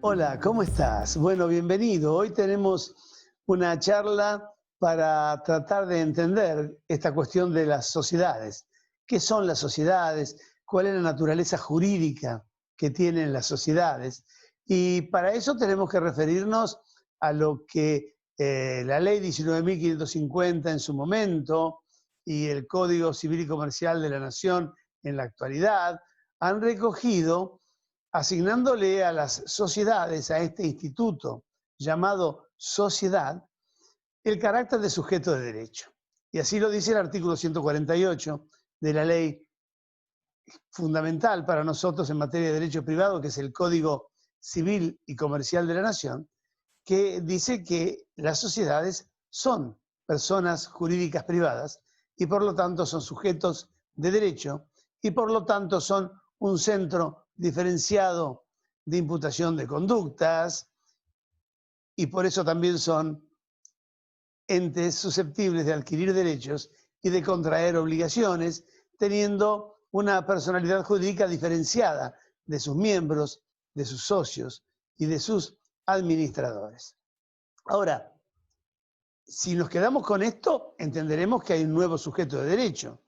Hola, ¿cómo estás? Bueno, bienvenido. Hoy tenemos una charla para tratar de entender esta cuestión de las sociedades. ¿Qué son las sociedades? ¿Cuál es la naturaleza jurídica que tienen las sociedades? Y para eso tenemos que referirnos a lo que la ley 19.550 en su momento y el Código Civil y Comercial de la Nación en la actualidad han recogido, asignándole a las sociedades, a este instituto llamado sociedad, el carácter de sujeto de derecho. Y así lo dice el artículo 148 de la ley fundamental para nosotros en materia de derecho privado, que es el Código Civil y Comercial de la Nación, que dice que las sociedades son personas jurídicas privadas y por lo tanto son sujetos de derecho y por lo tanto son un centro diferenciado de imputación de conductas y por eso también son entes susceptibles de adquirir derechos y de contraer obligaciones, teniendo una personalidad jurídica diferenciada de sus miembros, de sus socios y de sus administradores. Ahora, si nos quedamos con esto, entenderemos que hay un nuevo sujeto de derecho.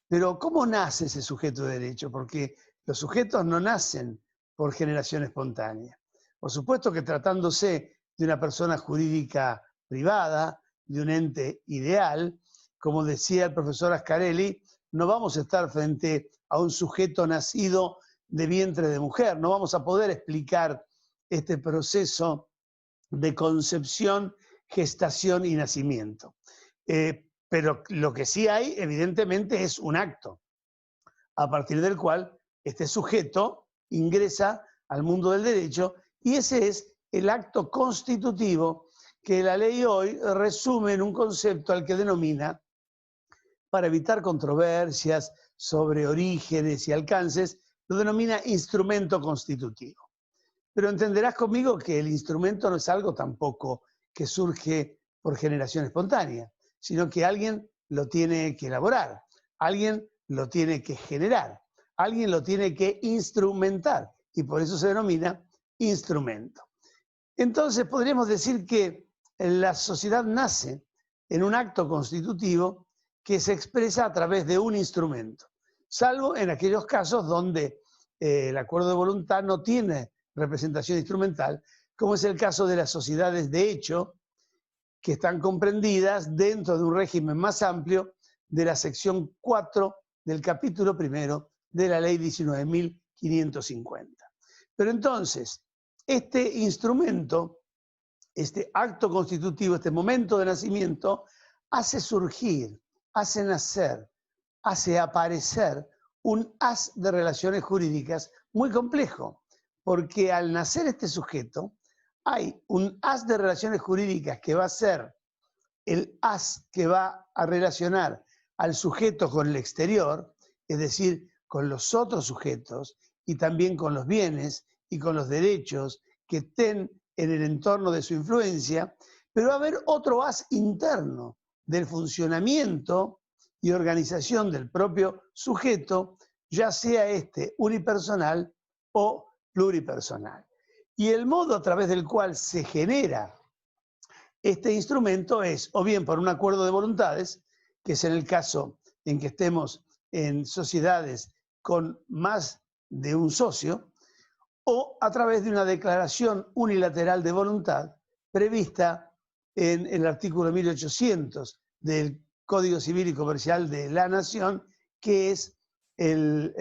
Pero ¿cómo nace ese sujeto de derecho? Porque los sujetos no nacen por generación espontánea. Por supuesto que tratándose de una persona jurídica privada, de un ente ideal, como decía el profesor Ascarelli, no vamos a estar frente a un sujeto nacido de vientre de mujer, no vamos a poder explicar este proceso de concepción, gestación y nacimiento. Pero lo que sí hay, evidentemente, es un acto, a partir del cual este sujeto ingresa al mundo del derecho, y ese es el acto constitutivo que la ley hoy resume en un concepto al que denomina, para evitar controversias sobre orígenes y alcances, lo denomina instrumento constitutivo. Pero entenderás conmigo que el instrumento no es algo tampoco que surge por generación espontánea, sino que alguien lo tiene que elaborar, alguien lo tiene que generar, alguien lo tiene que instrumentar, y por eso se denomina instrumento. Entonces podríamos decir que la sociedad nace en un acto constitutivo que se expresa a través de un instrumento, salvo en aquellos casos donde el acuerdo de voluntad no tiene representación instrumental, como es el caso de las sociedades de hecho, que están comprendidas dentro de un régimen más amplio de la sección 4 del capítulo primero de la ley 19.550. Pero entonces, este instrumento, este acto constitutivo, este momento de nacimiento, hace surgir, hace nacer, hace aparecer un haz de relaciones jurídicas muy complejo, porque al nacer este sujeto, hay un haz de relaciones jurídicas que va a ser el haz que va a relacionar al sujeto con el exterior, es decir, con los otros sujetos y también con los bienes y con los derechos que estén en el entorno de su influencia, pero va a haber otro haz interno del funcionamiento y organización del propio sujeto, ya sea este unipersonal o pluripersonal. Y el modo a través del cual se genera este instrumento es o bien por un acuerdo de voluntades, que es en el caso en que estemos en sociedades con más de un socio, o a través de una declaración unilateral de voluntad prevista en el artículo 1800 del Código Civil y Comercial de la Nación, que es el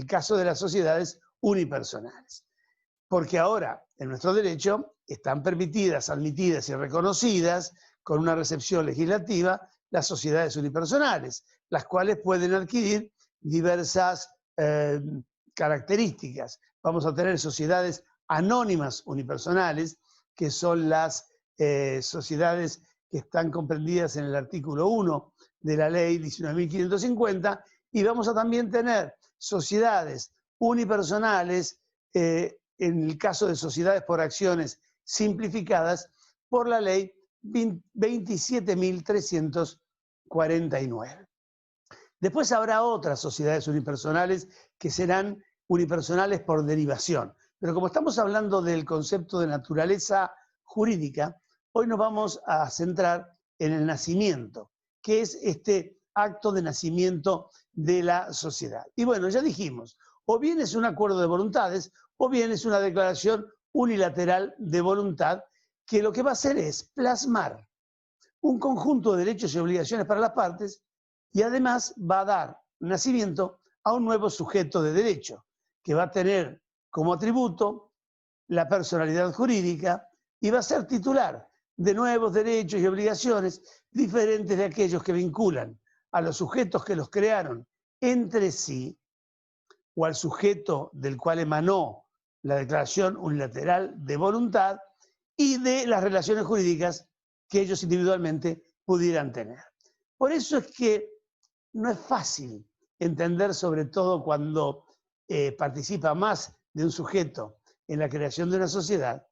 caso de las sociedades unipersonales. Porque ahora, en nuestro derecho, están permitidas, admitidas y reconocidas con una recepción legislativa las sociedades unipersonales, las cuales pueden adquirir diversas características. Vamos a tener sociedades anónimas unipersonales, que son las sociedades que están comprendidas en el artículo 1 de la ley 19.550, y vamos a también tener sociedades unipersonales, en el caso de sociedades por acciones simplificadas, por la ley 27.349. Después habrá otras sociedades unipersonales que serán unipersonales por derivación. Pero como estamos hablando del concepto de naturaleza jurídica, hoy nos vamos a centrar en el nacimiento, que es este acto de nacimiento de la sociedad. Y bueno, ya dijimos, o bien es un acuerdo de voluntades, o bien es una declaración unilateral de voluntad, que lo que va a hacer es plasmar un conjunto de derechos y obligaciones para las partes, y además va a dar nacimiento a un nuevo sujeto de derecho, que va a tener como atributo la personalidad jurídica y va a ser titular de nuevos derechos y obligaciones diferentes de aquellos que vinculan a los sujetos que los crearon entre sí o al sujeto del cual emanó la declaración unilateral de voluntad y de las relaciones jurídicas que ellos individualmente pudieran tener. Por eso es que no es fácil entender, sobre todo cuando participa más de un sujeto en la creación de una sociedad,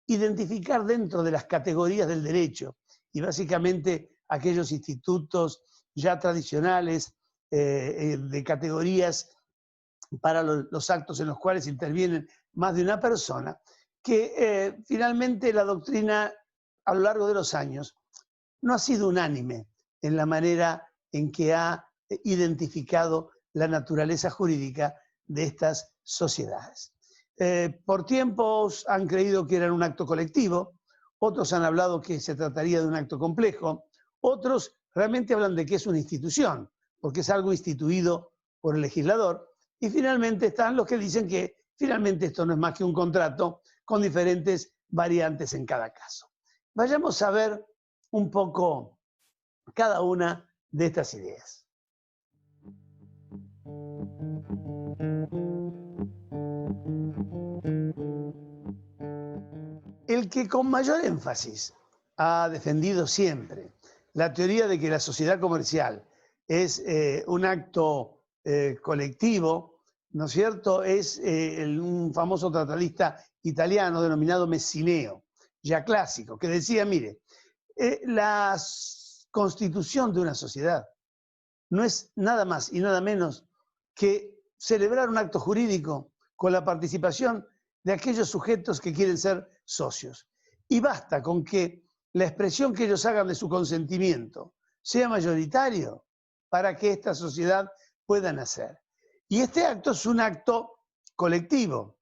identificar dentro de las categorías del derecho y básicamente aquellos institutos ya tradicionales de categorías para los actos en los cuales intervienen más de una persona, que finalmente la doctrina a lo largo de los años no ha sido unánime en la manera en que ha identificado la naturaleza jurídica de estas sociedades. Por tiempos han creído que eran un acto colectivo, otros han hablado que se trataría de un acto complejo, otros realmente hablan de que es una institución, porque es algo instituido por el legislador, y finalmente están los que dicen que finalmente esto no es más que un contrato con diferentes variantes en cada caso. Vayamos a ver un poco cada una de estas ideas. El que con mayor énfasis ha defendido siempre la teoría de que la sociedad comercial es un acto colectivo, ¿no es cierto?, es un famoso tratadista italiano denominado Messineo, ya clásico, que decía, mire, la constitución de una sociedad no es nada más y nada menos que celebrar un acto jurídico con la participación de aquellos sujetos que quieren ser socios. Y basta con que la expresión que ellos hagan de su consentimiento sea mayoritario para que esta sociedad pueda nacer. Y este acto es un acto colectivo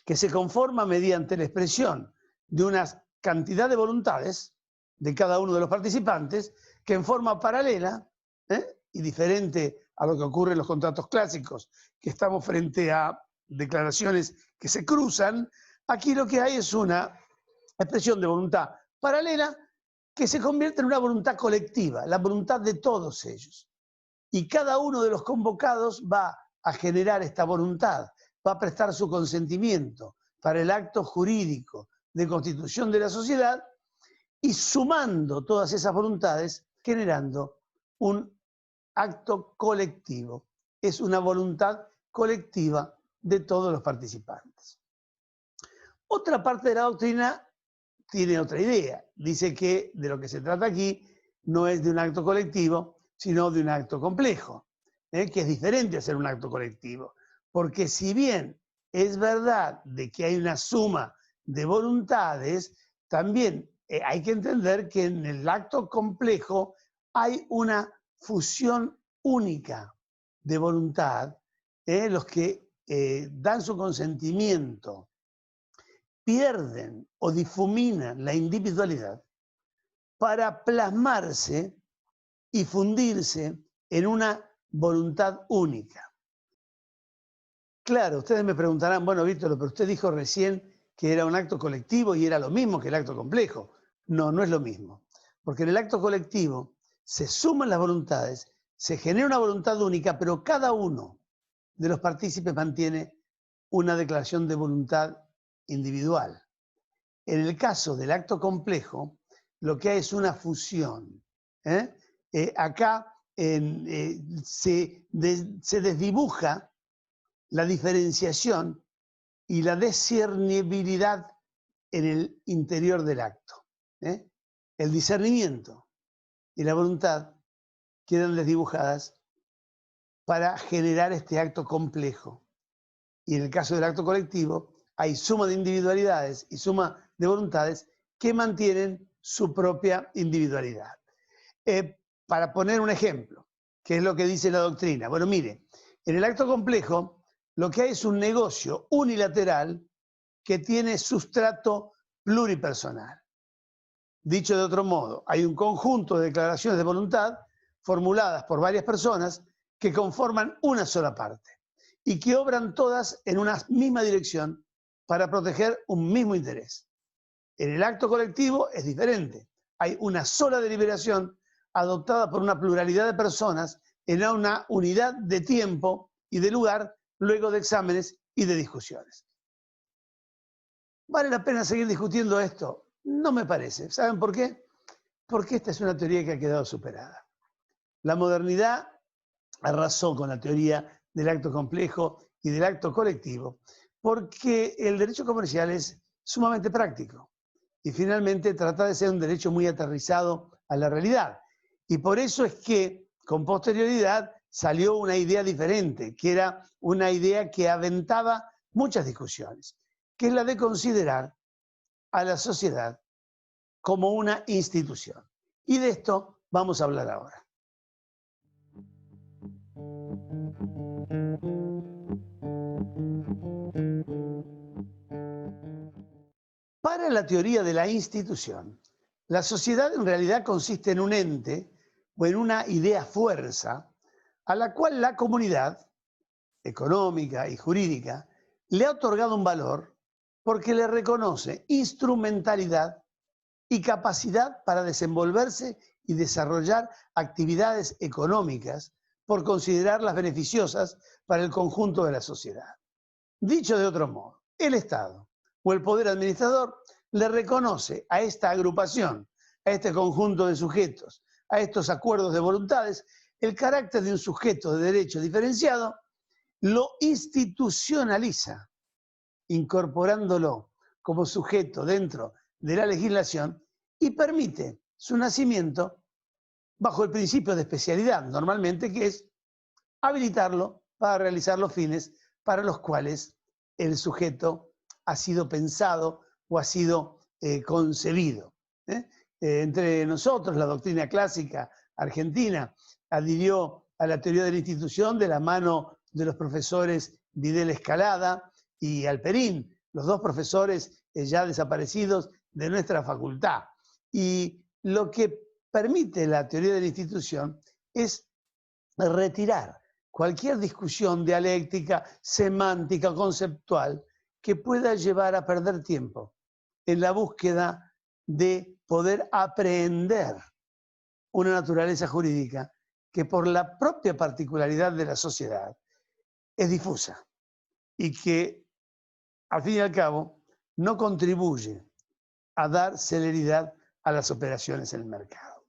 que se conforma mediante la expresión de una cantidad de voluntades de cada uno de los participantes que en forma paralela y diferente a lo que ocurre en los contratos clásicos, que estamos frente a declaraciones que se cruzan, aquí lo que hay es una expresión de voluntad paralela que se convierte en una voluntad colectiva, la voluntad de todos ellos. Y cada uno de los convocados va a generar esta voluntad, va a prestar su consentimiento para el acto jurídico de constitución de la sociedad y sumando todas esas voluntades, generando un acto colectivo. Es una voluntad colectiva de todos los participantes. Otra parte de la doctrina tiene otra idea. Dice que de lo que se trata aquí no es de un acto colectivo, sino de un acto complejo, que es diferente a ser un acto colectivo. Porque si bien es verdad de que hay una suma de voluntades, también hay que entender que en el acto complejo hay una fusión única de voluntad. Los que dan su consentimiento pierden o difuminan la individualidad para plasmarse y fundirse en una voluntad única. Claro, ustedes me preguntarán, bueno, Víctor, pero usted dijo recién que era un acto colectivo y era lo mismo que el acto complejo. No, no es lo mismo. Porque en el acto colectivo se suman las voluntades, se genera una voluntad única, pero cada uno de los partícipes mantiene una declaración de voluntad individual. En el caso del acto complejo, lo que hay es una fusión. Acá se desdibuja la diferenciación y la discernibilidad en el interior del acto. El discernimiento y la voluntad quedan desdibujadas para generar este acto complejo. Y en el caso del acto colectivo, hay suma de individualidades y suma de voluntades que mantienen su propia individualidad. Para poner un ejemplo, ¿qué es lo que dice la doctrina? Bueno, mire, en el acto complejo, lo que hay es un negocio unilateral que tiene sustrato pluripersonal. Dicho de otro modo, hay un conjunto de declaraciones de voluntad formuladas por varias personas que conforman una sola parte y que obran todas en una misma dirección para proteger un mismo interés. En el acto colectivo es diferente. Hay una sola deliberación adoptada por una pluralidad de personas en una unidad de tiempo y de lugar luego de exámenes y de discusiones. ¿Vale la pena seguir discutiendo esto? No me parece. ¿Saben por qué? Porque esta es una teoría que ha quedado superada. La modernidad arrasó con la teoría del acto complejo y del acto colectivo, porque el derecho comercial es sumamente práctico y finalmente trata de ser un derecho muy aterrizado a la realidad. Y por eso es que con posterioridad salió una idea diferente, que era una idea que aventaba muchas discusiones, que es la de considerar a la sociedad como una institución. Y de esto vamos a hablar ahora. Para la teoría de la institución, la sociedad en realidad consiste en un ente o en una idea fuerza a la cual la comunidad económica y jurídica le ha otorgado un valor porque le reconoce instrumentalidad y capacidad para desenvolverse y desarrollar actividades económicas por considerarlas beneficiosas para el conjunto de la sociedad. Dicho de otro modo, el Estado o el poder administrador le reconoce a esta agrupación, a este conjunto de sujetos, a estos acuerdos de voluntades, el carácter de un sujeto de derecho diferenciado, lo institucionaliza, incorporándolo como sujeto dentro de la legislación y permite su nacimiento bajo el principio de especialidad, normalmente, que es habilitarlo para realizar los fines para los cuales el sujeto ha sido pensado o ha sido concebido. Entre nosotros, la doctrina clásica argentina adhirió a la teoría de la institución de la mano de los profesores Videla Escalada y Alperín, los dos profesores ya desaparecidos de nuestra facultad. Y lo que permite la teoría de la institución es retirar cualquier discusión dialéctica, semántica, conceptual, que pueda llevar a perder tiempo en la búsqueda de poder aprehender una naturaleza jurídica que por la propia particularidad de la sociedad es difusa y que, al fin y al cabo, no contribuye a dar celeridad a las operaciones en el mercado.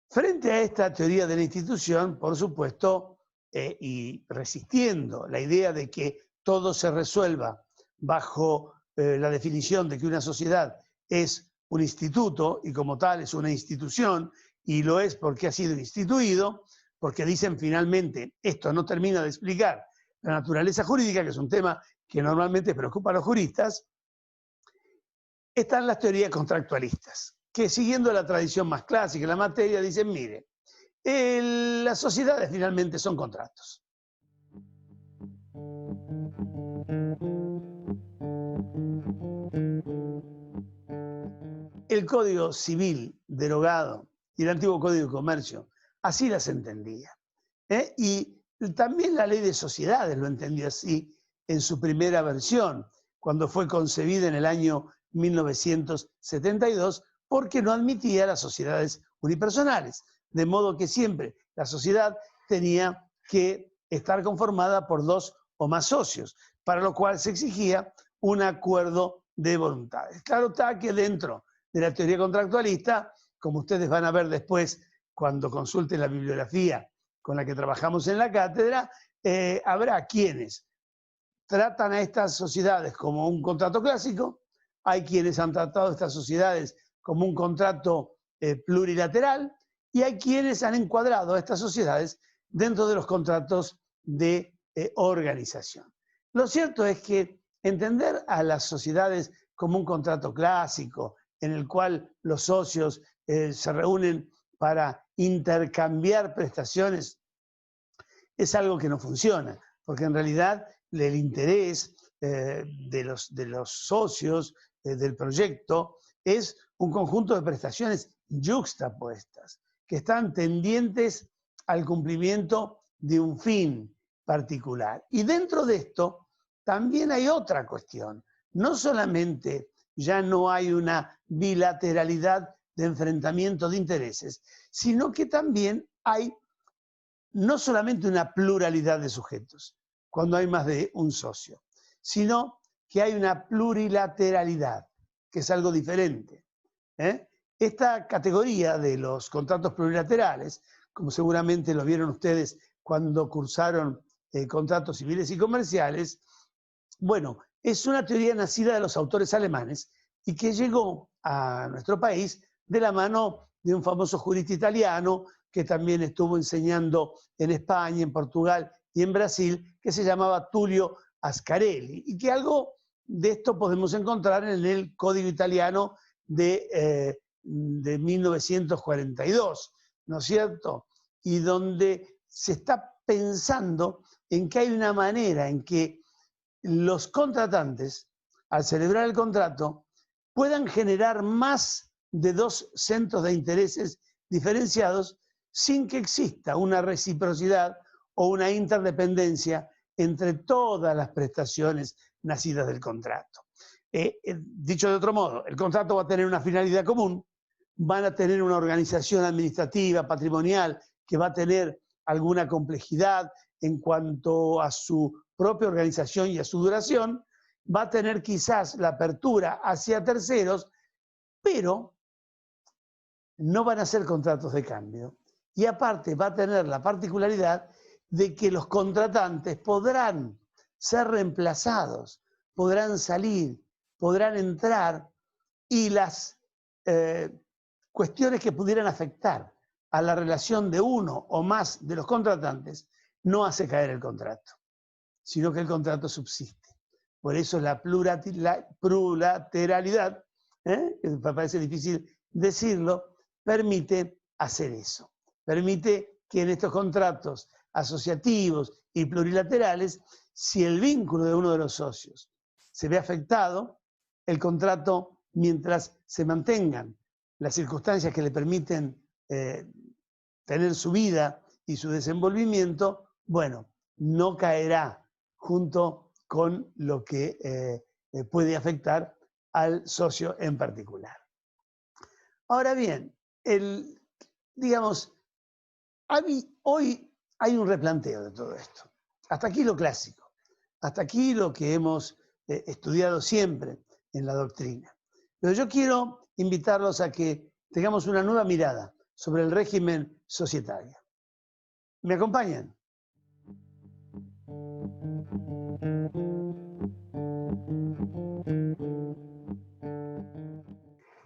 Frente a esta teoría de la institución, por supuesto, y resistiendo la idea de que todo se resuelva bajo la definición de que una sociedad es un instituto y como tal es una institución, y lo es porque ha sido instituido, porque dicen finalmente, esto no termina de explicar la naturaleza jurídica, que es un tema que normalmente preocupa a los juristas, están las teorías contractualistas, que siguiendo la tradición más clásica en la materia dicen, mire, las sociedades finalmente son contratos. El Código Civil derogado y el antiguo Código de Comercio así las entendía. Y también la Ley de Sociedades lo entendió así en su primera versión, cuando fue concebida en el año 1972, porque no admitía las sociedades unipersonales, de modo que siempre la sociedad tenía que estar conformada por dos o más socios, para lo cual se exigía un acuerdo de voluntades. Claro está que dentro de la teoría contractualista, como ustedes van a ver después cuando consulten la bibliografía con la que trabajamos en la cátedra, habrá quienes tratan a estas sociedades como un contrato clásico, hay quienes han tratado a estas sociedades como un contrato plurilateral y hay quienes han encuadrado a estas sociedades dentro de los contratos de organización. Lo cierto es que entender a las sociedades como un contrato clásico en el cual los socios se reúnen para intercambiar prestaciones es algo que no funciona, porque en realidad el interés de los socios del proyecto es un conjunto de prestaciones yuxtapuestas, que están tendientes al cumplimiento de un fin particular. Y dentro de esto también hay otra cuestión. No solamente ya no hay una bilateralidad de enfrentamiento de intereses, sino que también hay no solamente una pluralidad de sujetos, cuando hay más de un socio, sino que hay una plurilateralidad, que es algo diferente. Esta categoría de los contratos plurilaterales, como seguramente lo vieron ustedes cuando cursaron contratos civiles y comerciales, bueno, es una teoría nacida de los autores alemanes y que llegó a nuestro país de la mano de un famoso jurista italiano que también estuvo enseñando en España, en Portugal y en Brasil, que se llamaba Tullio Ascarelli, y que algo de esto podemos encontrar en el Código Italiano de 1942, ¿no es cierto? Y donde se está pensando en que hay una manera en que los contratantes, al celebrar el contrato, puedan generar más de dos centros de intereses diferenciados sin que exista una reciprocidad o una interdependencia entre todas las prestaciones nacidas del contrato. Dicho de otro modo, el contrato va a tener una finalidad común, van a tener una organización administrativa, patrimonial, que va a tener alguna complejidad en cuanto a su propia organización y a su duración, va a tener quizás la apertura hacia terceros, pero no van a ser contratos de cambio. Y aparte va a tener la particularidad de que los contratantes podrán ser reemplazados, podrán salir, podrán entrar y las cuestiones que pudieran afectar a la relación de uno o más de los contratantes no hace caer el contrato, sino que el contrato subsiste. Por eso la plurilateralidad, que me parece difícil decirlo, permite hacer eso. Permite que en estos contratos asociativos y plurilaterales, si el vínculo de uno de los socios se ve afectado, el contrato, mientras se mantengan las circunstancias que le permiten tener su vida y su desenvolvimiento, bueno, no caerá junto con lo que puede afectar al socio en particular. Ahora bien, digamos, hoy hay un replanteo de todo esto. Hasta aquí lo clásico, hasta aquí lo que hemos estudiado siempre en la doctrina. Pero yo quiero invitarlos a que tengamos una nueva mirada sobre el régimen societario. ¿Me acompañan?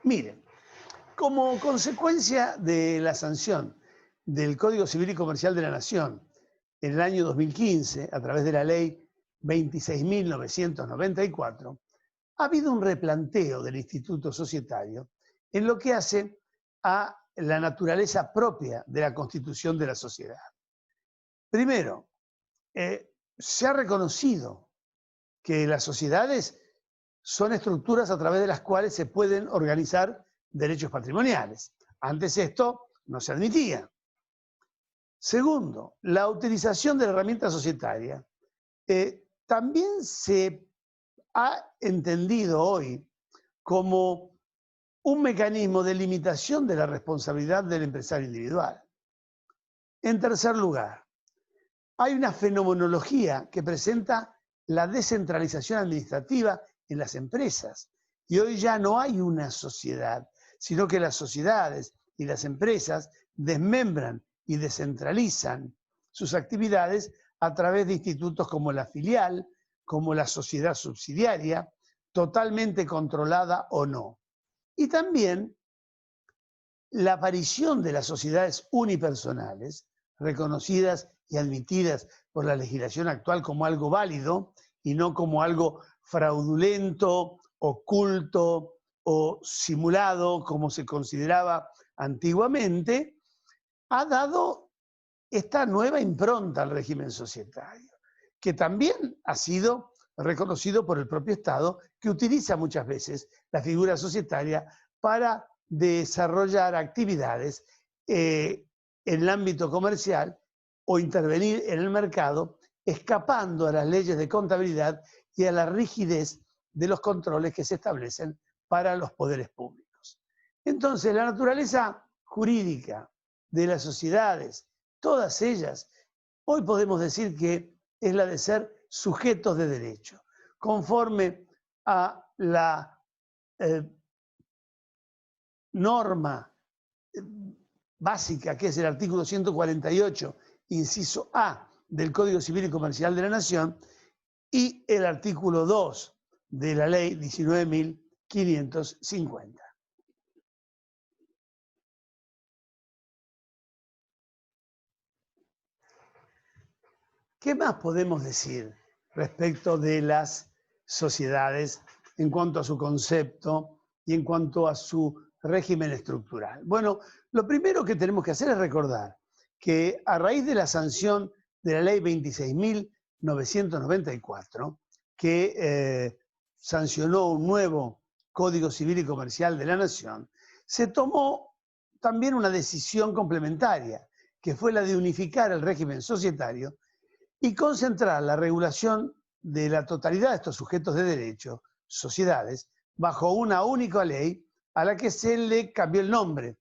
Miren, como consecuencia de la sanción del Código Civil y Comercial de la Nación en el año 2015, a través de la ley 26.994, ha habido un replanteo del instituto societario en lo que hace a la naturaleza propia de la constitución de la sociedad. Primero, se ha reconocido que las sociedades son estructuras a través de las cuales se pueden organizar derechos patrimoniales. Antes esto no se admitía. Segundo, la utilización de la herramienta societaria también se ha entendido hoy como un mecanismo de limitación de la responsabilidad del empresario individual. En tercer lugar, hay una fenomenología que presenta la descentralización administrativa en las empresas. Y hoy ya no hay una sociedad, sino que las sociedades y las empresas desmembran y descentralizan sus actividades a través de institutos como la filial, como la sociedad subsidiaria, totalmente controlada o no. Y también la aparición de las sociedades unipersonales, reconocidas y admitidas por la legislación actual como algo válido y no como algo fraudulento, oculto o simulado, como se consideraba antiguamente, ha dado esta nueva impronta al régimen societario, que también ha sido reconocido por el propio Estado, que utiliza muchas veces la figura societaria para desarrollar actividades en el ámbito comercial o intervenir en el mercado, escapando a las leyes de contabilidad y a la rigidez de los controles que se establecen para los poderes públicos. Entonces, la naturaleza jurídica de las sociedades, todas ellas, hoy podemos decir que es la de ser sujetos de derecho, conforme a la norma básica, que es el artículo 148, inciso A del Código Civil y Comercial de la Nación, y el artículo 2 de la Ley 19.550. ¿Qué más podemos decir respecto de las sociedades en cuanto a su concepto y en cuanto a su régimen estructural? Bueno, lo primero que tenemos que hacer es recordar que a raíz de la sanción de la Ley 26.994, que sancionó un nuevo Código Civil y Comercial de la Nación, se tomó también una decisión complementaria, que fue la de unificar el régimen societario y concentrar la regulación de la totalidad de estos sujetos de derecho, sociedades, bajo una única ley a la que se le cambió el nombre,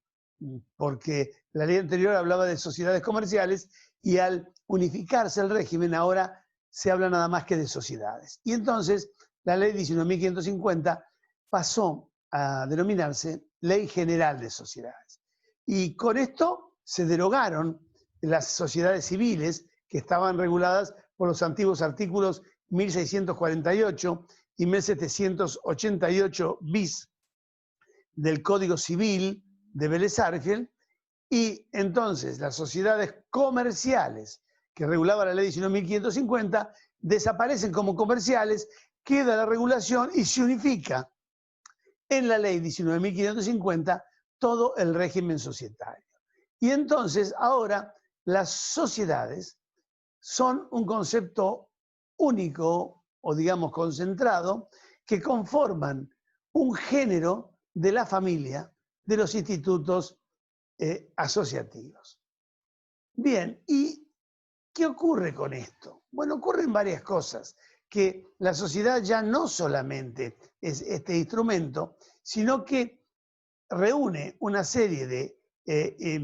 porque la ley anterior hablaba de sociedades comerciales y al unificarse el régimen ahora se habla nada más que de sociedades. Y entonces la ley 19.550 pasó a denominarse Ley General de Sociedades. Y con esto se derogaron las sociedades civiles que estaban reguladas por los antiguos artículos 1648 y 1788 bis del Código Civil de Vélez Arfiel, y entonces las sociedades comerciales que regulaba la ley 19.550 desaparecen como comerciales, queda la regulación y se unifica en la ley 19.550 todo el régimen societario. Y entonces ahora las sociedades son un concepto único o digamos concentrado que conforman un género de la familia de los institutos asociativos. Bien, ¿y qué ocurre con esto? Bueno, ocurren varias cosas, que la sociedad ya no solamente es este instrumento, sino que reúne una serie de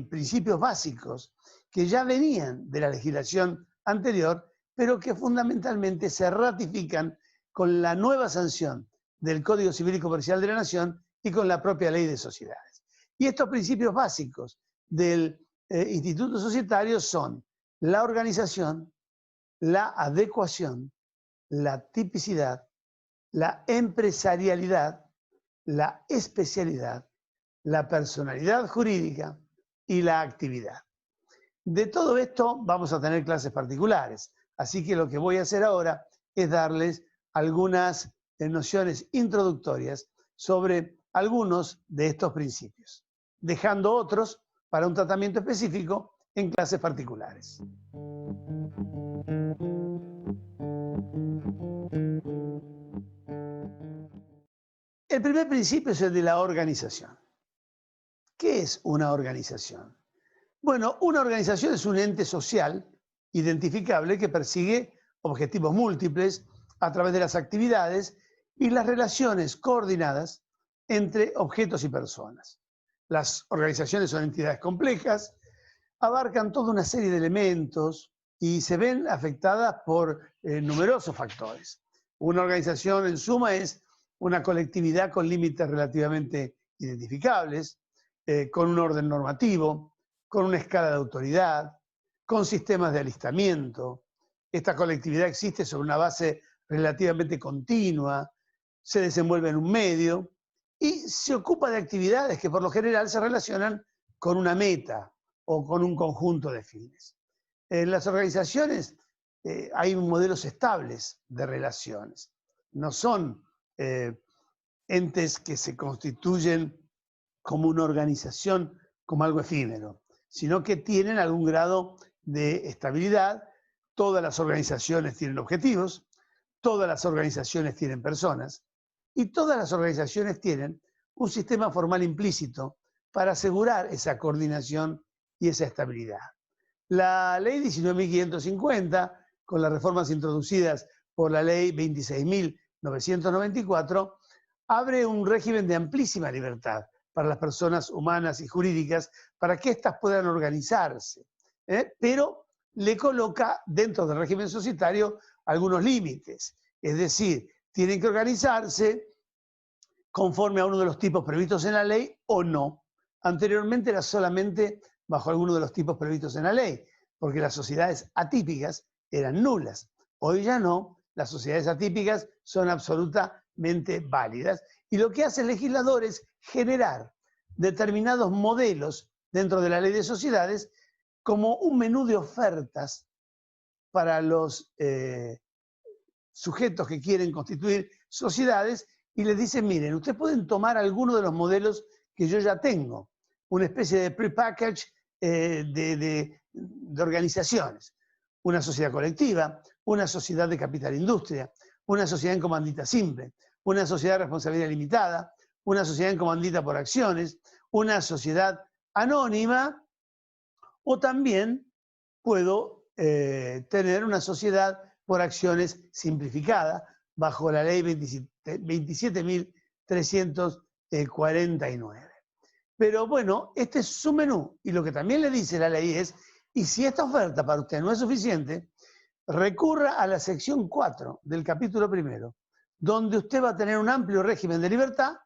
principios básicos que ya venían de la legislación anterior, pero que fundamentalmente se ratifican con la nueva sanción del Código Civil y Comercial de la Nación y con la propia Ley de Sociedades. Y estos principios básicos del Instituto Societario son la organización, la adecuación, la tipicidad, la empresarialidad, la especialidad, la personalidad jurídica y la actividad. De todo esto vamos a tener clases particulares, así que lo que voy a hacer ahora es darles algunas nociones introductorias sobre algunos de estos principios, dejando otros para un tratamiento específico en clases particulares. El primer principio es el de la organización. ¿Qué es una organización? Bueno, una organización es un ente social identificable que persigue objetivos múltiples a través de las actividades y las relaciones coordinadas entre objetos y personas. Las organizaciones son entidades complejas, abarcan toda una serie de elementos y se ven afectadas por numerosos factores. Una organización, en suma, es una colectividad con límites relativamente identificables, con un orden normativo, con una escala de autoridad, con sistemas de alistamiento. Esta colectividad existe sobre una base relativamente continua, se desenvuelve en un medio y se ocupa de actividades que por lo general se relacionan con una meta o con un conjunto de fines. En las organizaciones hay modelos estables de relaciones. No son entes que se constituyen como una organización, como algo efímero, sino que tienen algún grado de estabilidad. Todas las organizaciones tienen objetivos, todas las organizaciones tienen personas y todas las organizaciones tienen un sistema formal implícito para asegurar esa coordinación y esa estabilidad. La ley 19.550, con las reformas introducidas por la ley 26.994, abre un régimen de amplísima libertad para las personas humanas y jurídicas para que éstas puedan organizarse, pero le coloca dentro del régimen societario algunos límites, es decir, tienen que organizarse conforme a uno de los tipos previstos en la ley o no. Anteriormente era solamente bajo alguno de los tipos previstos en la ley, porque las sociedades atípicas eran nulas. Hoy ya no, las sociedades atípicas son absolutamente válidas. Y lo que hace el legislador es generar determinados modelos dentro de la ley de sociedades como un menú de ofertas para los sujetos que quieren constituir sociedades y les dicen, miren, ustedes pueden tomar alguno de los modelos que yo ya tengo, una especie de prepackage de organizaciones, una sociedad colectiva, una sociedad de capital industria, una sociedad en comandita simple, una sociedad de responsabilidad limitada, una sociedad en comandita por acciones, una sociedad anónima, o también puedo tener una sociedad por acciones simplificada bajo la ley 27.349. Pero bueno, este es su menú y lo que también le dice la ley es, y si esta oferta para usted no es suficiente, recurra a la sección 4 del capítulo primero, donde usted va a tener un amplio régimen de libertad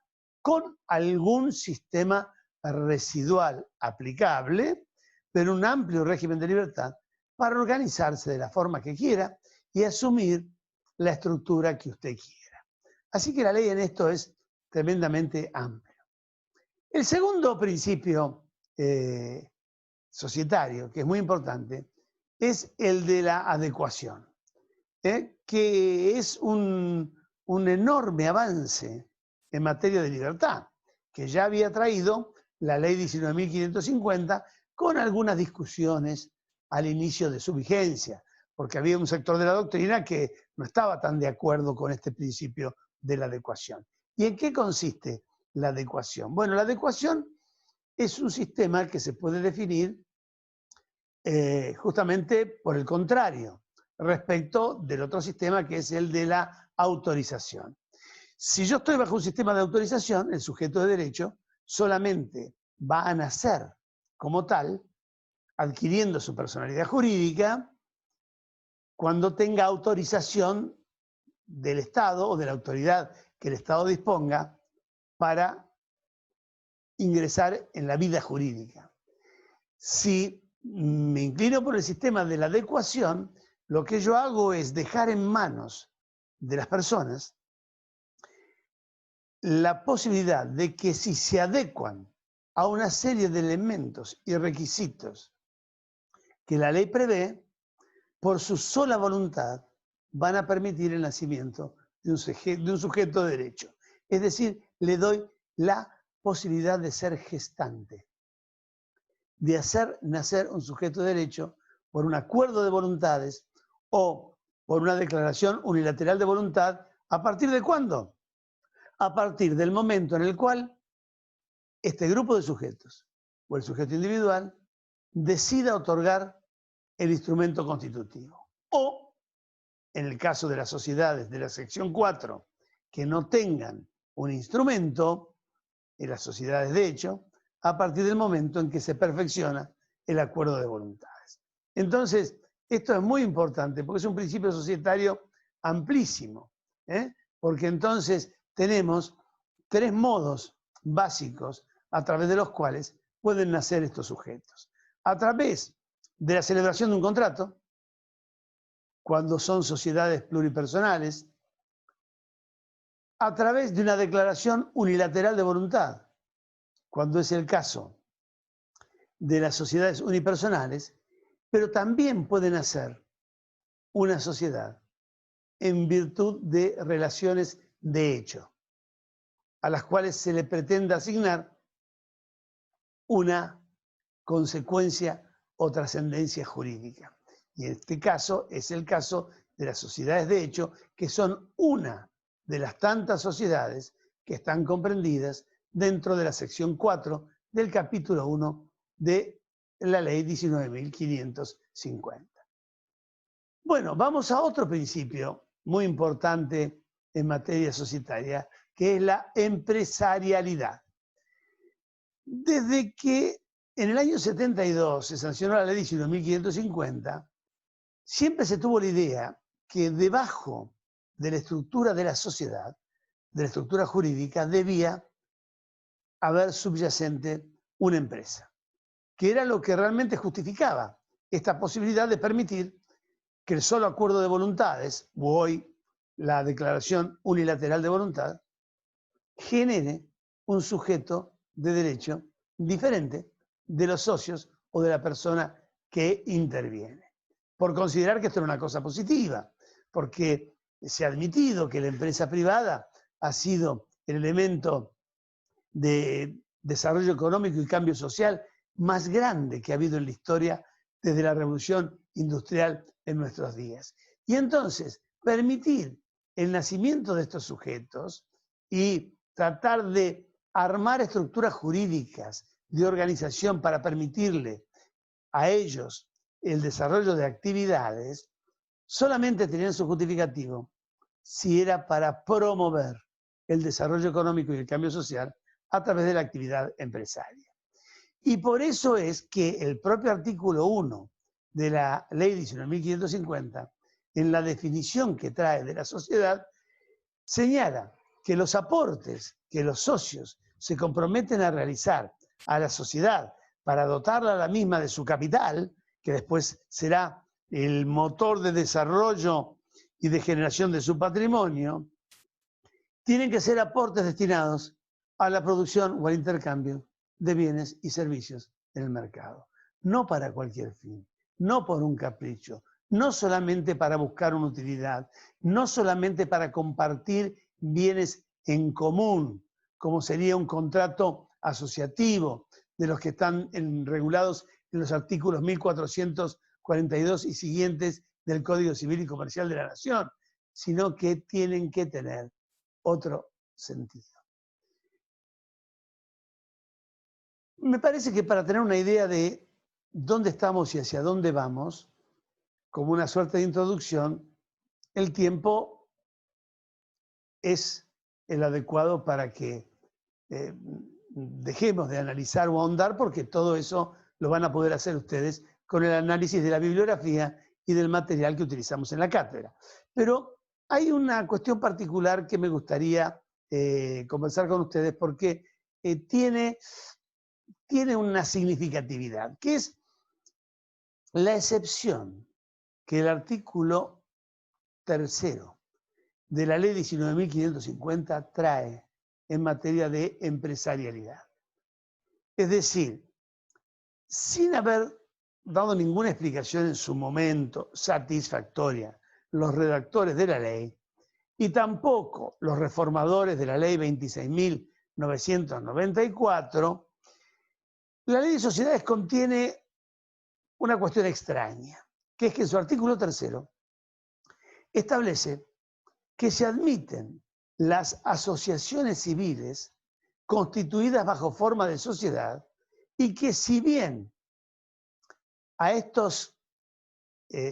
con algún sistema residual aplicable, pero un amplio régimen de libertad para organizarse de la forma que quiera y asumir la estructura que usted quiera. Así que la ley en esto es tremendamente amplia. El segundo principio societario, que es muy importante, es el de la adecuación, que es un enorme avance en materia de libertad, que ya había traído la ley 19.550 con algunas discusiones al inicio de su vigencia, porque había un sector de la doctrina que no estaba tan de acuerdo con este principio de la adecuación. ¿Y en qué consiste la adecuación? Bueno, la adecuación es un sistema que se puede definir justamente por el contrario, respecto del otro sistema que es el de la autorización. Si yo estoy bajo un sistema de autorización, el sujeto de derecho solamente va a nacer como tal, adquiriendo su personalidad jurídica, cuando tenga autorización del Estado o de la autoridad que el Estado disponga para ingresar en la vida jurídica. Si me inclino por el sistema de la adecuación, lo que yo hago es dejar en manos de las personas la posibilidad de que si se adecuan a una serie de elementos y requisitos que la ley prevé, por su sola voluntad van a permitir el nacimiento de un sujeto de derecho. Es decir, le doy la posibilidad de ser gestante, de hacer nacer un sujeto de derecho por un acuerdo de voluntades o por una declaración unilateral de voluntad. ¿A partir de cuándo? A partir del momento en el cual este grupo de sujetos o el sujeto individual decida otorgar el instrumento constitutivo. O, en el caso de las sociedades de la sección 4, que no tengan un instrumento, en las sociedades de hecho, a partir del momento en que se perfecciona el acuerdo de voluntades. Entonces, esto es muy importante porque es un principio societario amplísimo, porque entonces tenemos tres modos básicos a través de los cuales pueden nacer estos sujetos. A través de la celebración de un contrato, cuando son sociedades pluripersonales, a través de una declaración unilateral de voluntad, cuando es el caso de las sociedades unipersonales, pero también pueden hacer una sociedad en virtud de relaciones de hecho, a las cuales se le pretende asignar una consecuencia o trascendencia jurídica. Y en este caso es el caso de las sociedades de hecho, que son una de las tantas sociedades que están comprendidas dentro de la sección 4 del capítulo 1 de la ley 19.550. Bueno, vamos a otro principio muy importante en materia societaria, que es la empresarialidad. Desde que en el año 72 se sancionó la ley 19.550, siempre se tuvo la idea que debajo de la estructura de la sociedad, de la estructura jurídica, debía haber subyacente una empresa, que era lo que realmente justificaba esta posibilidad de permitir que el solo acuerdo de voluntades, o hoy la declaración unilateral de voluntad, genere un sujeto de derecho diferente de los socios o de la persona que interviene. Por considerar que esto era una cosa positiva, porque se ha admitido que la empresa privada ha sido el elemento de desarrollo económico y cambio social más grande que ha habido en la historia desde la revolución industrial en nuestros días. Y entonces, permitir el nacimiento de estos sujetos y tratar de armar estructuras jurídicas de organización para permitirle a ellos el desarrollo de actividades, solamente tenían su justificativo si era para promover el desarrollo económico y el cambio social a través de la actividad empresaria. Y por eso es que el propio artículo 1 de la ley 19.550, en la definición que trae de la sociedad, señala que los aportes que los socios se comprometen a realizar a la sociedad para dotarla a la misma de su capital, que después será el motor de desarrollo y de generación de su patrimonio, tienen que ser aportes destinados a la producción o al intercambio de bienes y servicios en el mercado. No para cualquier fin, no por un capricho, no solamente para buscar una utilidad, no solamente para compartir bienes en común, como sería un contrato asociativo de los que están regulados en los artículos 1442 y siguientes del Código Civil y Comercial de la Nación, sino que tienen que tener otro sentido. Me parece que para tener una idea de dónde estamos y hacia dónde vamos, como una suerte de introducción, el tiempo es el adecuado para que dejemos de analizar o ahondar, porque todo eso lo van a poder hacer ustedes con el análisis de la bibliografía y del material que utilizamos en la cátedra. Pero hay una cuestión particular que me gustaría conversar con ustedes porque tiene una significatividad, que es la excepción que el artículo 3 de la ley 19.550 trae en materia de empresarialidad. Es decir, sin haber dado ninguna explicación en su momento satisfactoria los redactores de la ley y tampoco los reformadores de la ley 26.994, la ley de sociedades contiene una cuestión extraña, que es que en su artículo 3 establece que se admiten las asociaciones civiles constituidas bajo forma de sociedad y que si bien a estos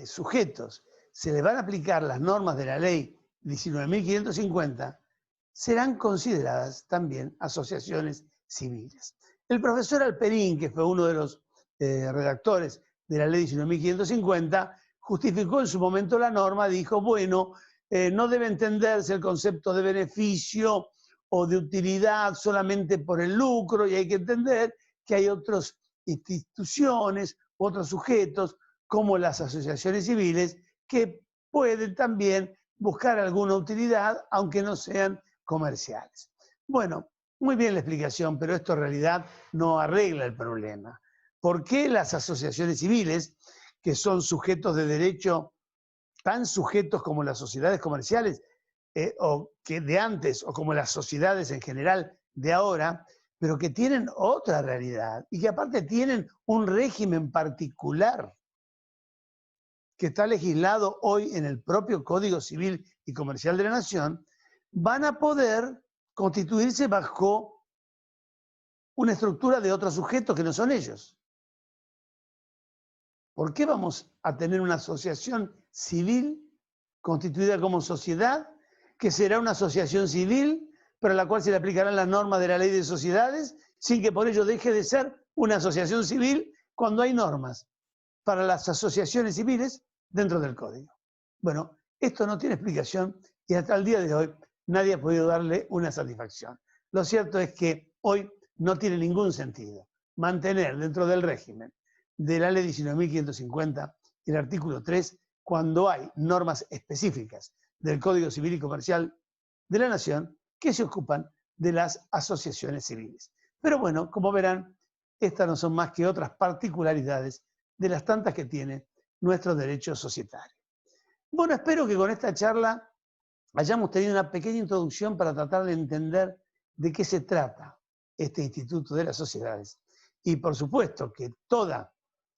sujetos se les van a aplicar las normas de la ley 19.550, serán consideradas también asociaciones civiles. El profesor Alperín, que fue uno de los redactores de la ley 19.550, justificó en su momento la norma, dijo, bueno, no debe entenderse el concepto de beneficio o de utilidad solamente por el lucro, y hay que entender que hay otras instituciones, otros sujetos, como las asociaciones civiles, que pueden también buscar alguna utilidad, aunque no sean comerciales. Bueno, muy bien la explicación, pero esto en realidad no arregla el problema. ¿Por qué las asociaciones civiles, que son sujetos de derecho tan sujetos como las sociedades comerciales, o que de antes, o como las sociedades en general de ahora, pero que tienen otra realidad y que aparte tienen un régimen particular que está legislado hoy en el propio Código Civil y Comercial de la Nación, van a poder constituirse bajo una estructura de otros sujetos que no son ellos? ¿Por qué vamos a tener una asociación civil constituida como sociedad, que será una asociación civil, pero a la cual se le aplicarán las normas de la ley de sociedades, sin que por ello deje de ser una asociación civil cuando hay normas para las asociaciones civiles dentro del código? Bueno, esto no tiene explicación y hasta el día de hoy nadie ha podido darle una satisfacción. Lo cierto es que hoy no tiene ningún sentido mantener dentro del régimen de la ley 19.550 el artículo 3 cuando hay normas específicas del Código Civil y Comercial de la Nación que se ocupan de las asociaciones civiles. Pero bueno, como verán, estas no son más que otras particularidades de las tantas que tiene nuestro derecho societario. Bueno, espero que con esta charla hayamos tenido una pequeña introducción para tratar de entender de qué se trata este Instituto de las Sociedades. Y por supuesto que toda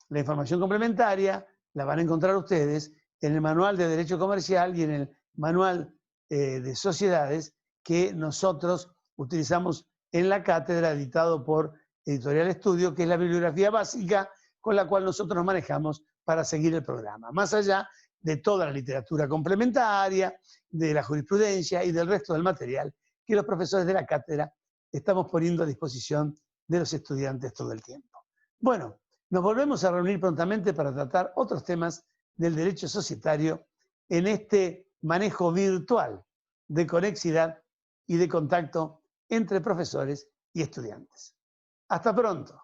la información complementaria la van a encontrar ustedes en el Manual de Derecho Comercial y en el Manual de Sociedades que nosotros utilizamos en la cátedra, editado por Editorial Estudio, que es la bibliografía básica con la cual nosotros nos manejamos para seguir el programa. Más allá de toda la literatura complementaria, de la jurisprudencia y del resto del material que los profesores de la cátedra estamos poniendo a disposición de los estudiantes todo el tiempo. Bueno, nos volvemos a reunir prontamente para tratar otros temas del derecho societario en este manejo virtual de conexidad y de contacto entre profesores y estudiantes. Hasta pronto.